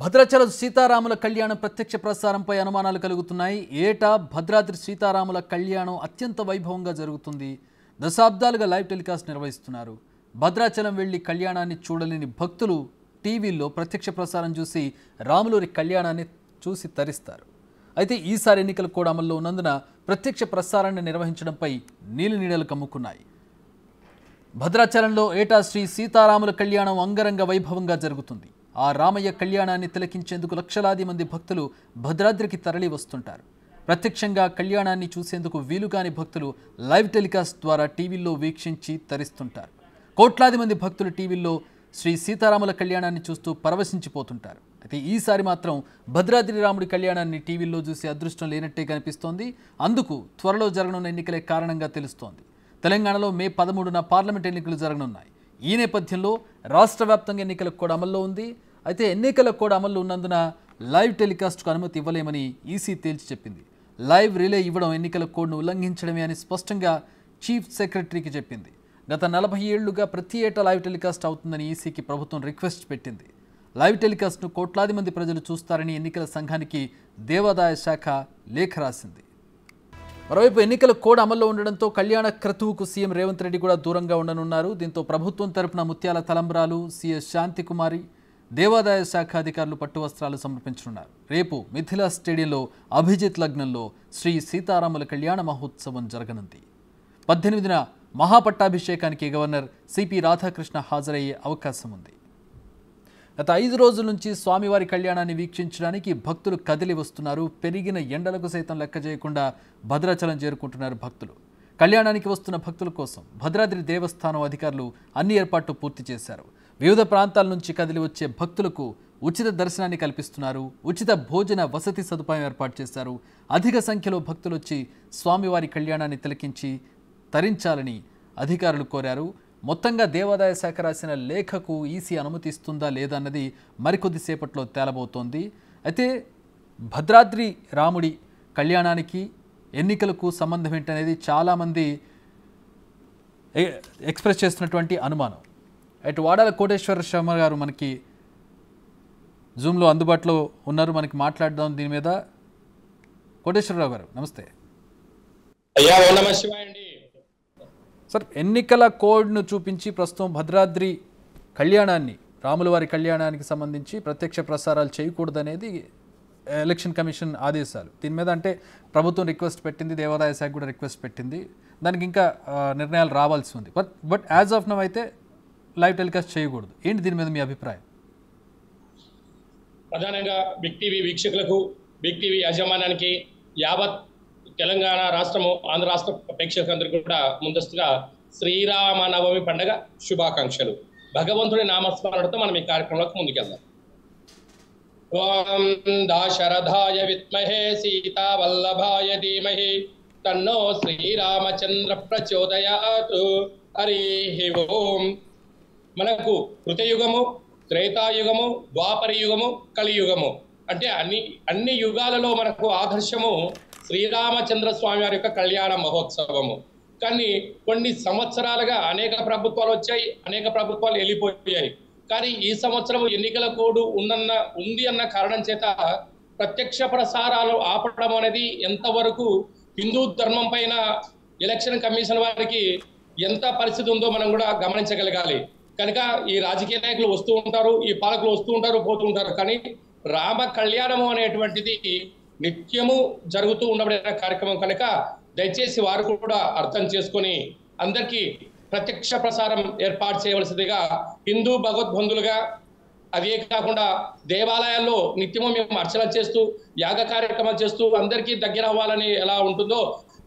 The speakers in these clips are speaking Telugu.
భద్రాచల సీతారాముల కళ్యాణం ప్రత్యక్ష ప్రసారంపై అనుమానాలు కలుగుతున్నాయి. ఏటా భద్రాద్రి సీతారాముల కళ్యాణం అత్యంత వైభవంగా జరుగుతుంది. దశాబ్దాలుగా లైవ్ టెలికాస్ట్ నిర్వహిస్తున్నారు. భద్రాచలం వెళ్లి కళ్యాణాన్ని చూడలేని భక్తులు టీవీల్లో ప్రత్యక్ష ప్రసారం చూసి రాములూరి కళ్యాణాన్ని చూసి తరిస్తారు. అయితే ఈసారి ఎన్నికలు కూడా అమల్లో ఉన్నందున ప్రత్యక్ష ప్రసారాన్ని నిర్వహించడంపై నీలినీడలు కమ్ముకున్నాయి. భద్రాచలంలో ఏటా శ్రీ సీతారాముల కళ్యాణం అంగరంగ వైభవంగా జరుగుతుంది. ఆ రామయ్య కళ్యాణాన్ని తిలకించేందుకు లక్షలాది మంది భక్తులు భద్రాద్రికి తరలి వస్తుంటారు. ప్రత్యక్షంగా కళ్యాణాన్ని చూసేందుకు వీలుగాని భక్తులు లైవ్ టెలికాస్ట్ ద్వారా టీవీల్లో వీక్షించి తరిస్తుంటారు. కోట్లాది మంది భక్తులు టీవీల్లో శ్రీ సీతారాముల కళ్యాణాన్ని చూస్తూ పరవశించిపోతుంటారు. అయితే ఈసారి మాత్రం భద్రాద్రి రాముడి కళ్యాణాన్ని టీవీల్లో చూసే అదృష్టం లేనట్టే కనిపిస్తోంది. అందుకు త్వరలో జరగనున్న ఎన్నికలే కారణంగా తెలుస్తోంది. తెలంగాణలో మే 13న పార్లమెంట్ ఎన్నికలు జరగనున్నాయి. ఈ నేపథ్యంలో రాష్ట్ర వ్యాప్తంగా ఎన్నికలకు కూడా అమల్లో ఉంది. అయితే ఎన్నికలకు కూడా అమల్లో ఉన్నందున లైవ్ టెలికాస్ట్కు అనుమతి ఇవ్వలేమని ఈసీ తేల్చి చెప్పింది. లైవ్ రిలే ఇవ్వడం ఎన్నికల కోడ్ను ఉల్లంఘించడమే అని స్పష్టంగా చీఫ్ సెక్రటరీకి చెప్పింది. గత 40 ఏళ్లుగా ప్రతి ఏటా లైవ్ టెలికాస్ట్ అవుతుందని ఈసీకి ప్రభుత్వం రిక్వెస్ట్ పెట్టింది. లైవ్ టెలికాస్ట్ను కోట్లాది మంది ప్రజలు చూస్తారని ఎన్నికల సంఘానికి దేవాదాయ శాఖ లేఖ రాసింది. మరోవైపు ఎన్నికల కోడ్ అమల్లో ఉండడంతో కళ్యాణ క్రతువుకు సీఎం రేవంత్ రెడ్డి కూడా దూరంగా ఉండనున్నారు. దీంతో ప్రభుత్వం తరపున ముత్యాల తలంబ్రాలు, సీఎస్ శాంతికుమారి, దేవాదాయ శాఖ అధికారులు పట్టు వస్త్రాలు సమర్పించనున్నారు. రేపు మిథిలా స్టేడియంలో అభిజిత్ లగ్నంలో శ్రీ సీతారాముల కళ్యాణ మహోత్సవం జరగనుంది. 18న మహాపట్టాభిషేకానికి గవర్నర్ సిపి రాధాకృష్ణ హాజరయ్యే అవకాశం ఉంది. గత 5 రోజుల నుంచి స్వామివారి కళ్యాణాన్ని వీక్షించడానికి భక్తులు కదిలి వస్తున్నారు. పెరిగిన ఎండలకు సైతం లెక్క చేయకుండా భద్రాచలం చేరుకుంటున్నారు భక్తులు. కళ్యాణానికి వస్తున్న భక్తుల కోసం భద్రాద్రి దేవస్థానం అధికారులు అన్ని ఏర్పాట్లు పూర్తి చేశారు. వివిధ ప్రాంతాల నుంచి కదిలి వచ్చే భక్తులకు ఉచిత దర్శనాన్ని కల్పిస్తున్నారు. ఉచిత భోజన వసతి సదుపాయం ఏర్పాటు చేశారు. అధిక సంఖ్యలో భక్తులు వచ్చి స్వామివారి కళ్యాణాన్ని తిలకించి తరించాలని అధికారులు కోరారు. మొత్తంగా దేవాదాయ శాఖ రాసిన లేఖకు ఈసీ అనుమతిస్తుందా లేదా అన్నది మరికొద్దిసేపట్లో తేలబోతోంది. అయితే భద్రాద్రి రాముడి కళ్యాణానికి ఎన్నికలకు సంబంధం ఏంటనేది చాలామంది ఎక్స్ప్రెస్ చేస్తున్నటువంటి అనుమానం. అటు వాడాల కోటేశ్వర శర్మ గారు మనకి జూమ్లో అందుబాటులో ఉన్నారు. మనకి మాట్లాడదాం దీని మీద. కోటేశ్వరరావు గారు నమస్తే. సార్, ఎన్నికల కోడ్ను చూపించి ప్రస్తుతం భద్రాద్రి కళ్యాణాన్ని, రాముల వారి కళ్యాణానికి సంబంధించి ప్రత్యక్ష ప్రసారాలు చేయకూడదనేది ఎలక్షన్ కమిషన్ ఆదేశాలు. దీని మీద అంటే ప్రభుత్వం రిక్వెస్ట్ పెట్టింది, దేవాదాయ శాఖ కూడా రిక్వెస్ట్ పెట్టింది. దానికి ఇంకా నిర్ణయాలు రావాల్సి ఉంది. బట్ యాజ్ ఆఫ్ నౌ అయితే లైవ్ టెలికాస్ట్ చేయకూడదు. ఏంటి దీని మీద మీ అభిప్రాయం? ప్రధానంగా బిగ్ టీవీ వీక్షకులకు, బిగ్ టీవీ యాజమాన్యానికి, యావత్ తెలంగాణ రాష్ట్రము, ఆంధ్ర రాష్ట్ర ప్రేక్షకులందరికీ కూడా ముందస్తుగా శ్రీరామనవమి పండుగ శుభాకాంక్షలు. భగవంతుడి నామస్మరణతో మనం ఈ కార్యక్రమంలోకి ముందుకెళ్దాం. ఓం దాశరథాయ విద్మహే సీతావల్లభాయ ధీమహి తన్నో శ్రీరామచంద్ర ప్రచోదయాత్. హరి ఓం. మనకు కృతయుగము, త్రేతాయుగము, ద్వాపర యుగము, కలియుగము అంటే అన్ని యుగాలలో మనకు ఆదర్శము శ్రీరామచంద్ర స్వామి వారి యొక్క కళ్యాణ మహోత్సవము. కానీ కొన్ని సంవత్సరాలుగా అనేక ప్రభుత్వాలు వచ్చాయి, అనేక ప్రభుత్వాలు వెళ్ళిపోయాయి. కానీ ఈ సంవత్సరం ఎన్నికల కోడ్ ఉంది అన్న కారణం చేత ప్రత్యక్ష ప్రసారాలు ఆపడం అనేది ఎంతవరకు హిందూ ధర్మం పైన ఎలక్షన్ కమిషన్ వారికి ఎంత పరిస్థితి ఉందో మనం కూడా గమనించగలగాలి. కనుక ఈ రాజకీయ నాయకులు వస్తూ ఉంటారు, ఈ పాలకులు వస్తూ ఉంటారు, పోతూ ఉంటారు. కానీ రామ కళ్యాణము అనేటువంటిది నిత్యము జరుగుతూ ఉండబడిన కార్యక్రమం కనుక దయచేసి వారు కూడా అర్థం చేసుకొని అందరికీ ప్రత్యక్ష ప్రసారం ఏర్పాటు చేయవలసిందిగా హిందూ భగవద్బంధులుగా, అదే కాకుండా దేవాలయాల్లో నిత్యము మేము అర్చనలు చేస్తూ, యాగ కార్యక్రమాలు చేస్తూ అందరికీ దగ్గర అవ్వాలని ఎలా ఉంటుందో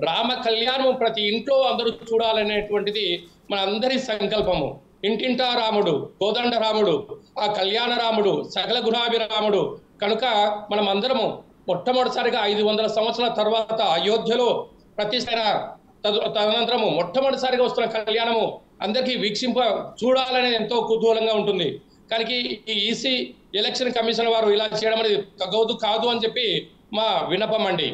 రామ కళ్యాణం ప్రతి ఇంట్లో అందరూ చూడాలనేటువంటిది మన అందరి సంకల్పము. ఇంటింటా రాముడు, కోదండ రాముడు, ఆ కళ్యాణ రాముడు, సకల గుణాభిరాముడు. కనుక మనం అందరము మొట్టమొదటిసారిగా 500 సంవత్సరాల తర్వాత అయోధ్యలో ప్రతిష్ఠ తదనంతరము మొట్టమొదటిసారిగా వస్తున్న కళ్యాణము అందరికీ చూడాలనే ఎంతో కుతూహలంగా ఉంటుంది. కానీ ఈ ఈసీ ఎలక్షన్ కమిషన్ వారు ఇలా చేయడం అనేది తగ్గదు కాదు అని చెప్పి మా విన్నపం అండి.